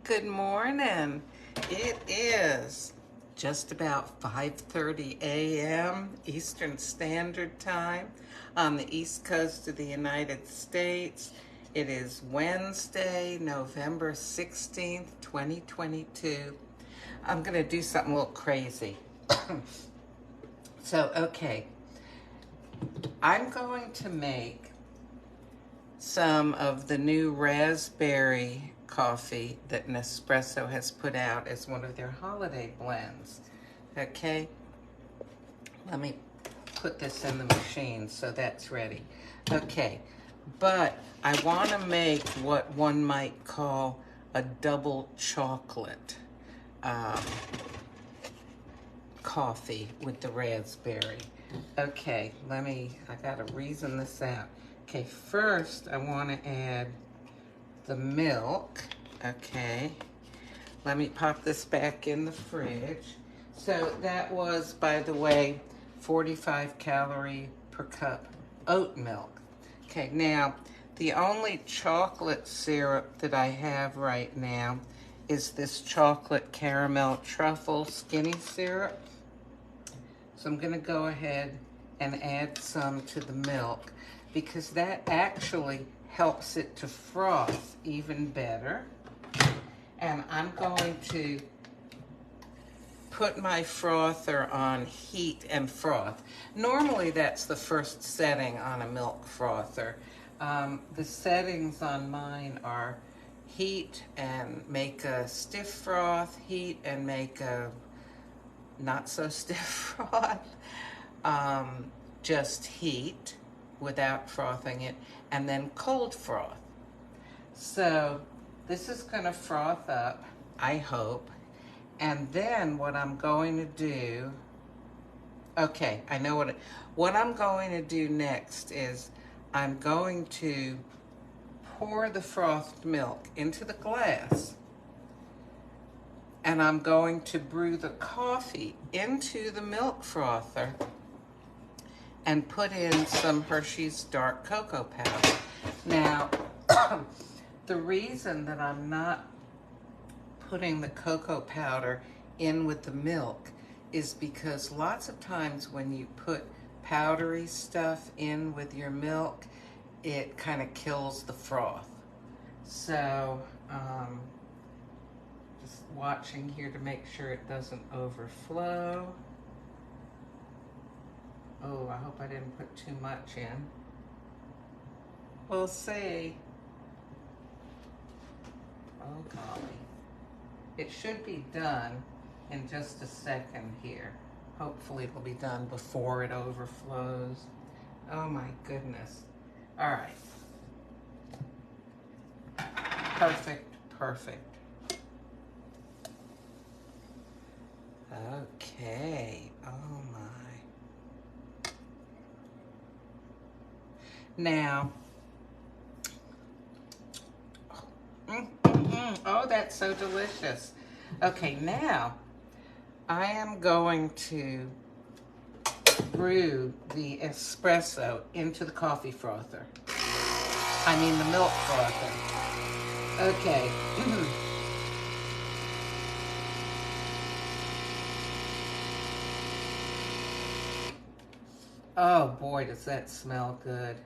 Good morning. It is just about 5:30 a.m. Eastern Standard Time on the East Coast of the United States. It is Wednesday, November 16th, 2022. I'm going to do something a little crazy. Okay. I'm going to make some of the new raspberry coffee that Nespresso has put out as one of their holiday blends. Okay, let me put this in the machine so that's ready. Okay, but I want to make what one might call a double chocolate coffee with the raspberry. Okay, I gotta reason this out. Okay, first I want to add the milk. Okay, let me pop this back in the fridge. So that was, by the way, 45 calorie per cup oat milk. Okay, now the only chocolate syrup that I have right now is this chocolate caramel truffle skinny syrup. So I'm gonna go ahead and add some to the milk because that actually helps it to froth even better. And I'm going to put my frother on heat and froth. Normally that's the first setting on a milk frother. The settings on mine are heat and make a stiff froth, heat and make a not so stiff froth, just heat without frothing it, and then cold froth. So this is going to froth up, I hope, and then what I'm going to do, okay, I know what I'm going to do next is I'm going to pour the frothed milk into the glass, and I'm going to brew the coffee into the milk frother and put in some Hershey's dark cocoa powder. Now, the reason that I'm not putting the cocoa powder in with the milk is because lots of times when you put powdery stuff in with your milk, it kind of kills the froth. So, just watching here to make sure it doesn't overflow. Oh, I hope I didn't put too much in. We'll see. Oh golly. It should be done in just a second here. Hopefully it'll be done before it overflows. Oh my goodness. All right. Perfect, perfect. Okay, oh my. Now, oh, that's so delicious. Okay, now I am going to brew the espresso into the coffee frother. I mean the milk frother. Okay. Oh boy, does that smell good.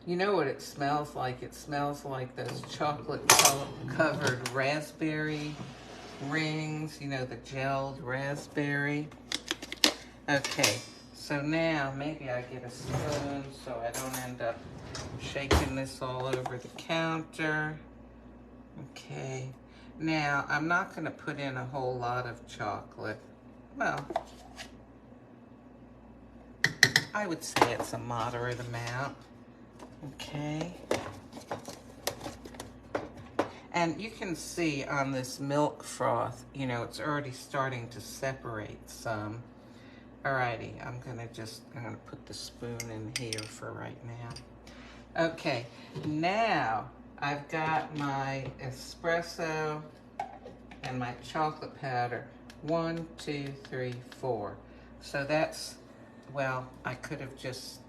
You know what it smells like? It smells like those chocolate covered raspberry rings, you know, the gelled raspberry. Okay, so now maybe I get a spoon so I don't end up shaking this all over the counter. Okay, now I'm not going to put in a whole lot of chocolate. Well, I would say it's a moderate amount. Okay. And you can see on this milk froth, you know, it's already starting to separate some. Alrighty, I'm gonna put the spoon in here for right now. Okay, now I've got my espresso and my chocolate powder. 1, 2, 3, 4. So that's, well, I could have just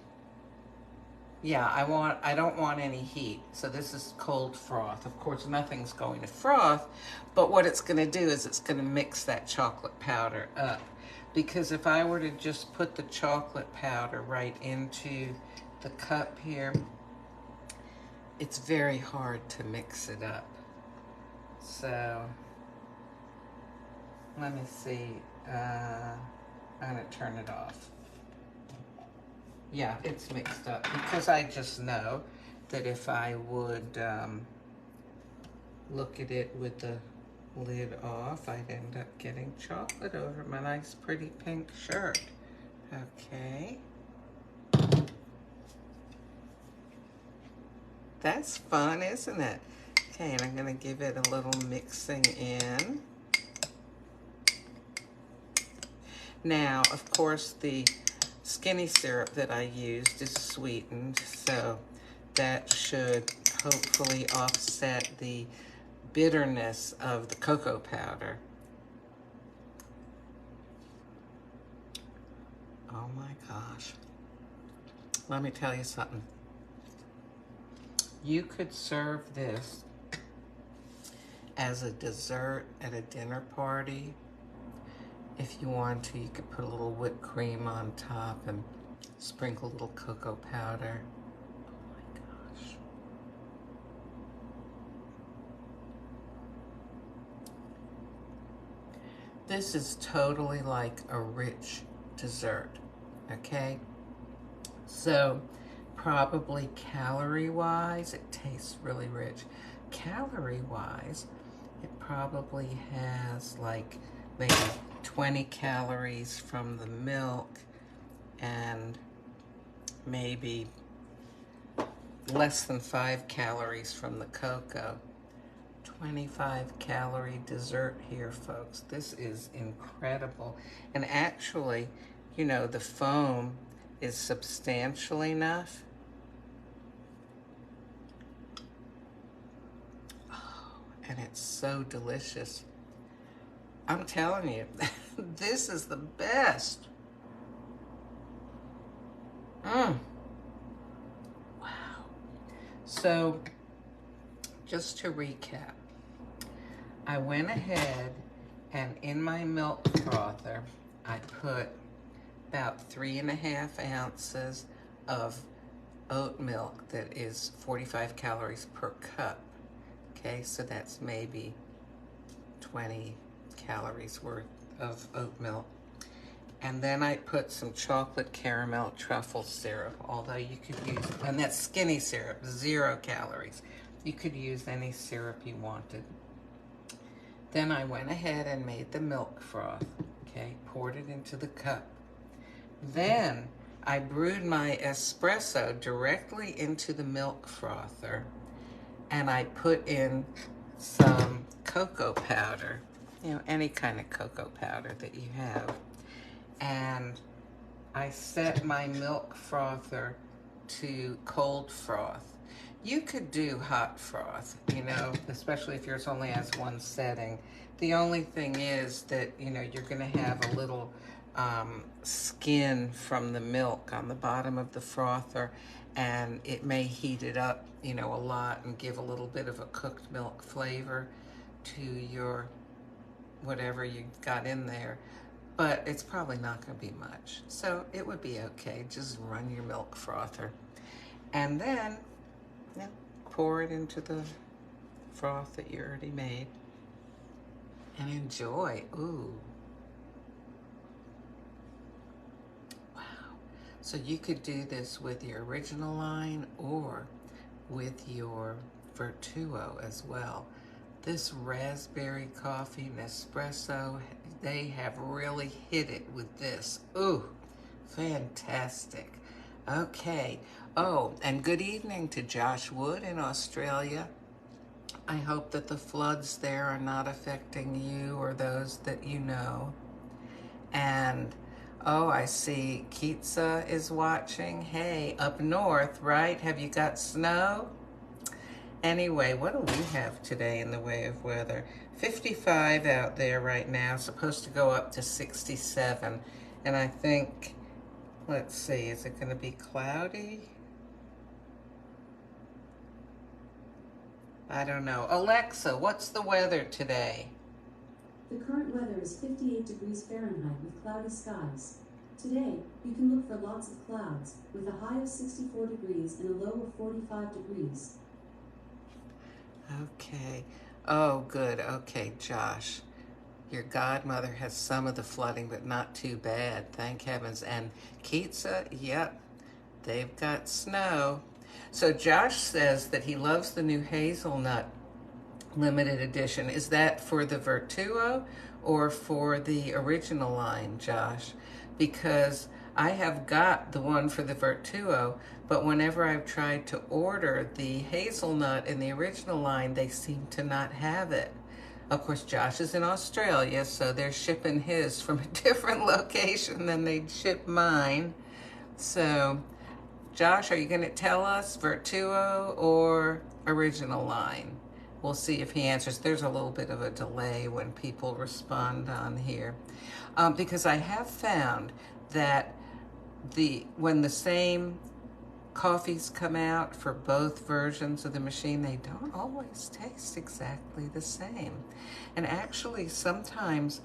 Yeah, I don't want any heat. So this is cold froth. Of course, nothing's going to froth, but what it's going to do is it's going to mix that chocolate powder up. Because if I were to just put the chocolate powder right into the cup here, it's very hard to mix it up. So, let me see. I'm going to turn it off. Yeah, it's mixed up because I just know that if I would look at it with the lid off, I'd end up getting chocolate over my nice pretty pink shirt. Okay. That's fun, isn't it? Okay, and I'm going to give it a little mixing in. Now, of course, the skinny syrup that I used is sweetened, so that should hopefully offset the bitterness of the cocoa powder. Oh my gosh. Let me tell you something. You could serve this as a dessert at a dinner party. If you want to, you could put a little whipped cream on top and sprinkle a little cocoa powder. Oh my gosh. This is totally like a rich dessert, okay? So probably calorie-wise, it tastes really rich. Calorie-wise, it probably has like maybe 20 calories from the milk and maybe less than 5 calories from the cocoa. 25 calorie dessert here, folks. This is incredible. And actually, you know, the foam is substantial enough. Oh, and it's so delicious. I'm telling you, this is the best. Wow. So, just to recap, I went ahead and in my milk frother, I put about 3.5 ounces of oat milk that is 45 calories per cup. Okay, so that's maybe 20 calories worth of oat milk. And then I put some chocolate caramel truffle syrup, although you could use, and that's skinny syrup, 0 calories. You could use any syrup you wanted. Then I went ahead and made the milk froth, okay, poured it into the cup. Then I brewed my espresso directly into the milk frother, and I put in some cocoa powder, you know, any kind of cocoa powder that you have. And I set my milk frother to cold froth. You could do hot froth, you know, especially if yours only has one setting. The only thing is that, you know, you're going to have a little skin from the milk on the bottom of the frother, and it may heat it up, you know, a lot and give a little bit of a cooked milk flavor to your whatever you got in there. But it's probably not going to be much. So it would be okay. Just run your milk frother. And then pour it into the froth that you already made. And enjoy. Ooh. Wow. So you could do this with your original line or with your Vertuo as well. This raspberry coffee Nespresso, they have really hit it with this. Ooh, fantastic. Okay. Oh, and good evening to Josh Wood in Australia. I hope that the floods there are not affecting you or those that you know. And, oh, I see Kitsa is watching. Hey, up north, right? Have you got snow? Anyway, what do we have today in the way of weather? 55 out there right now, supposed to go up to 67. And I think, let's see, is it going to be cloudy? I don't know. Alexa, what's the weather today? The current weather is 58 degrees Fahrenheit with cloudy skies. Today, you can look for lots of clouds, with a high of 64 degrees and a low of 45 degrees. Okay. Oh, good. Okay, Josh. Your godmother has some of the flooding, but not too bad, thank heavens. And Keatsa, yep, they've got snow. So Josh says that he loves the new hazelnut limited edition. Is that for the Vertuo or for the original line, Josh? Because I have got the one for the Vertuo, but whenever I've tried to order the hazelnut in the original line, they seem to not have it. Of course, Josh is in Australia, so they're shipping his from a different location than they'd ship mine. So, Josh, are you going to tell us Vertuo or original line? We'll see if he answers. There's a little bit of a delay when people respond on here. Because I have found that when the same coffees come out for both versions of the machine, they don't always taste exactly the same. And actually, sometimes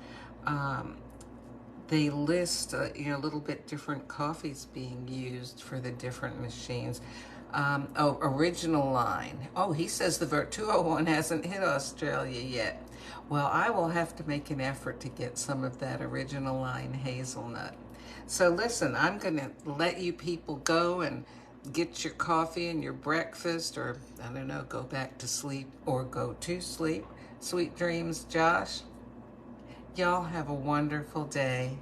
they list a little bit different coffees being used for the different machines. Original line. Oh, he says the Vertuo one hasn't hit Australia yet. Well, I will have to make an effort to get some of that original line hazelnut. So listen, I'm going to let you people go and get your coffee and your breakfast, or I don't know, go back to sleep or go to sleep. Sweet dreams, Josh. Y'all have a wonderful day.